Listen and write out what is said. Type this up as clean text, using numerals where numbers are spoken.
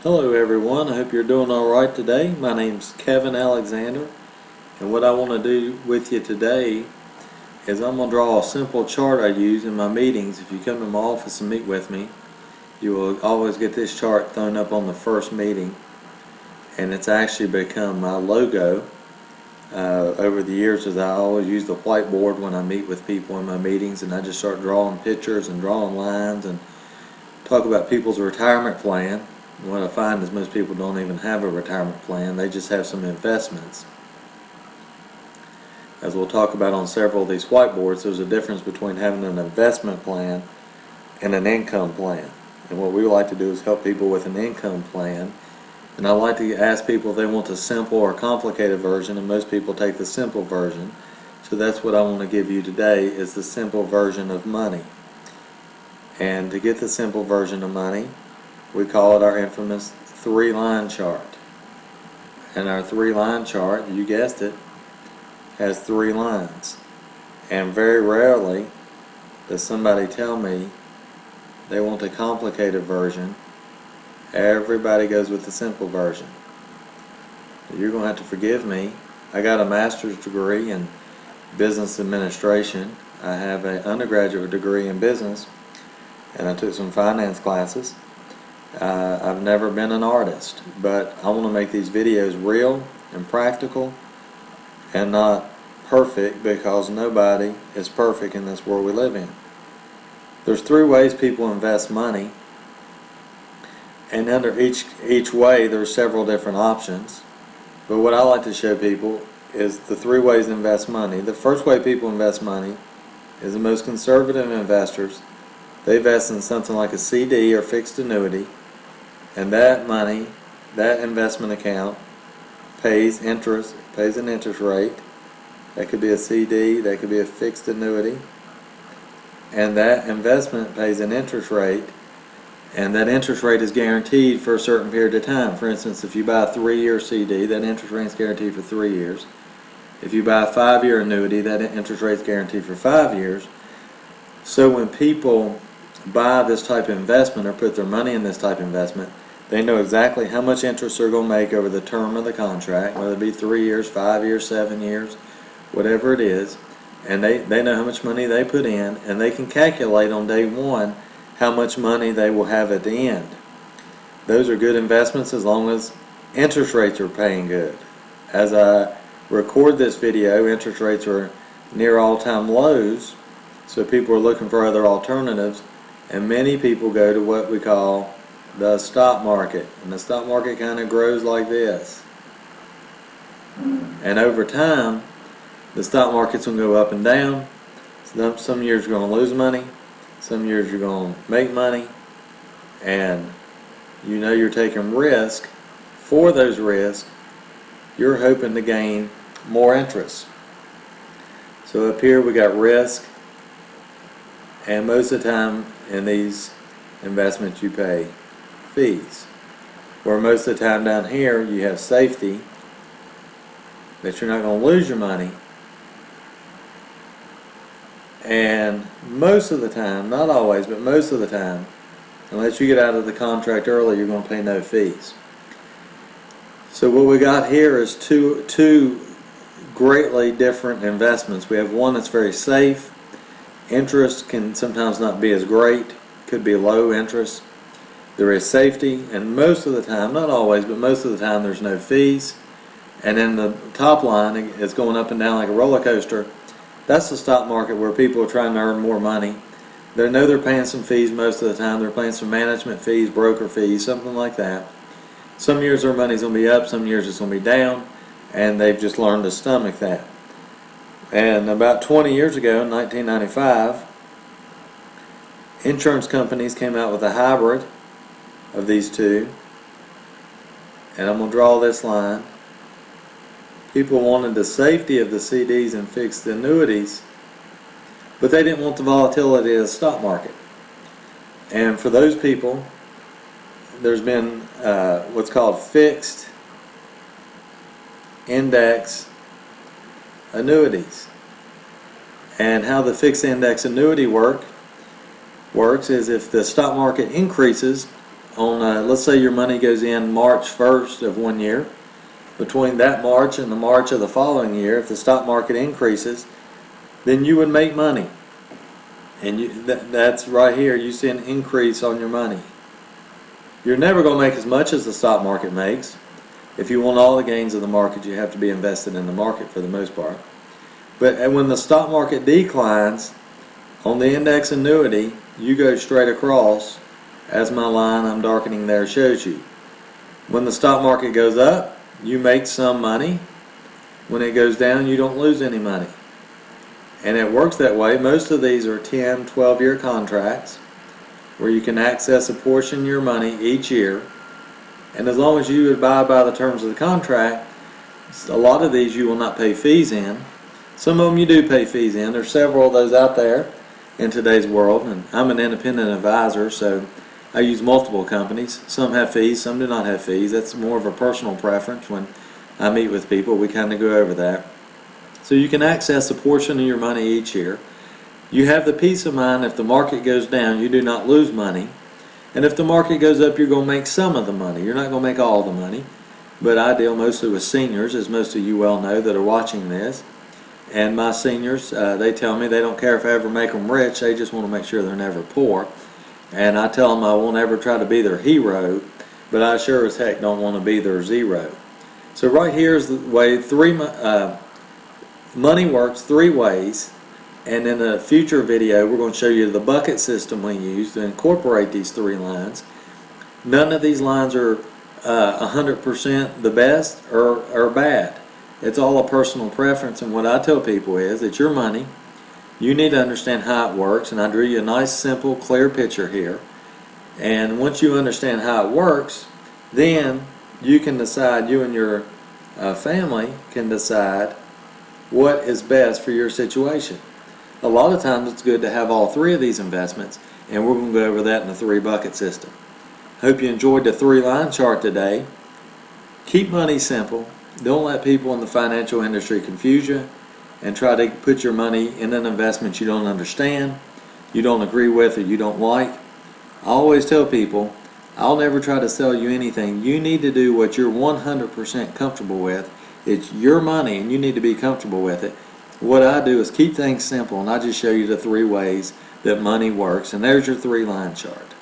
Hello everyone, I hope you're doing alright today. My name's Kevin Alexander, and what I want to do with you today is I'm going to draw a simple chart I use in my meetings. If you come to my office and meet with me, you will always get this chart thrown up on the first meeting, and it's actually become my logo over the years, as I always use the whiteboard when I meet with people in my meetings, and I just start drawing pictures and drawing lines and talk about people's retirement plan. What I find is most people don't even have a retirement plan, they just have some investments. As we'll talk about on several of these whiteboards, there's a difference between having an investment plan and an income plan. And what we like to do is help people with an income plan. And I like to ask people if they want the simple or complicated version, and most people take the simple version. So that's what I want to give you today, is the simple version of money. And to get the simple version of money, we call it our infamous three-line chart. And our three-line chart, you guessed it, has three lines. And very rarely does somebody tell me they want a complicated version. Everybody goes with the simple version. You're going to have to forgive me. I got a master's degree in business administration. I have an undergraduate degree in business, and I took some finance classes. I've never been an artist, but I want to make these videos real and practical and not perfect, because nobody is perfect in this world we live in. There's three ways people invest money, and under each way there's several different options. But what I like to show people is the three ways to invest money. The first way people invest money is the most conservative investors. They invest in something like a CD or fixed annuity, and that money, that investment account, pays an interest rate. That could be a CD, that could be a fixed annuity, and that investment pays an interest rate, and that interest rate is guaranteed for a certain period of time. For instance, if you buy a 3-year CD, that interest rate is guaranteed for 3 years. If you buy a 5-year annuity, that interest rate is guaranteed for 5 years. So when people buy this type of investment or put their money in this type of investment, they know exactly how much interest they're going to make over the term of the contract, whether it be 3 years, 5 years, 7 years, whatever it is, and they know how much money they put in, and they can calculate on day one how much money they will have at the end. Those are good investments as long as interest rates are paying good. As I record this video, interest rates are near all-time lows, so people are looking for other alternatives, and many people go to what we call the stock market, and the stock market kind of grows like this. And over time, the stock market's going to go up and down. Some years you're going to lose money, some years you're going to make money, and you know you're taking risk. For those risks, you're hoping to gain more interest. So up here we got risk, and most of the time in these investments you pay fees. Where most of the time down here you have safety, that you're not going to lose your money, and most of the time, not always, but most of the time, unless you get out of the contract early, you're going to pay no fees. So what we got here is two greatly different investments. We have one that's very safe. Interest can sometimes not be as great, could be low interest. There is safety, and most of the time, not always, but most of the time there's no fees. And then the top line is going up and down like a roller coaster. That's the stock market, where people are trying to earn more money. They know they're paying some fees most of the time. They're paying some management fees, broker fees, something like that. Some years their money's going to be up, some years it's going to be down, and they've just learned to stomach that. And about 20 years ago, in 1995, insurance companies came out with a hybrid of these two. And I'm going to draw this line. People wanted the safety of the CDs and fixed annuities, but they didn't want the volatility of the stock market. And for those people, there's been what's called fixed index annuities. And how the fixed index annuity works is if the stock market increases let's say your money goes in March 1st of one year. Between that March and the March of the following year, if the stock market increases, then you would make money. And that's right here, you see an increase on your money. You're never going to make as much as the stock market makes. If you want all the gains of the market, you have to be invested in the market for the most part. But when the stock market declines, on the index annuity, you go straight across, as my line I'm darkening there shows you. When the stock market goes up, you make some money. When it goes down, you don't lose any money. And it works that way. Most of these are 10, 12-year contracts where you can access a portion of your money each year. And as long as you abide by the terms of the contract, a lot of these you will not pay fees in. Some of them you do pay fees in. There's several of those out there in today's world, and I'm an independent advisor, so I use multiple companies. Some have fees, some do not have fees. That's more of a personal preference. When I meet with people, we kind of go over that. So you can access a portion of your money each year. You have the peace of mind if the market goes down, you do not lose money. And if the market goes up, you're going to make some of the money. You're not going to make all the money. But I deal mostly with seniors, as most of you well know that are watching this. And my seniors, they tell me they don't care if I ever make them rich, they just want to make sure they're never poor. And I tell them I won't ever try to be their hero, but I sure as heck don't want to be their zero. So right here is the way money works three ways. And in a future video, we're going to show you the bucket system we use to incorporate these three lines. None of these lines are 100% the best or bad. It's all a personal preference, and what I tell people is it's your money. You need to understand how it works, and I drew you a nice, simple, clear picture here. And once you understand how it works, then you can decide, you and your family can decide what is best for your situation. A lot of times it's good to have all three of these investments, and we're going to go over that in the three bucket system. Hope you enjoyed the three line chart today. Keep money simple. Don't let people in the financial industry confuse you and try to put your money in an investment you don't understand, you don't agree with, or you don't like. I always tell people, I'll never try to sell you anything. You need to do what you're 100% comfortable with. It's your money and you need to be comfortable with it. What I do is keep things simple, and I just show you the three ways that money works, and there's your three line chart.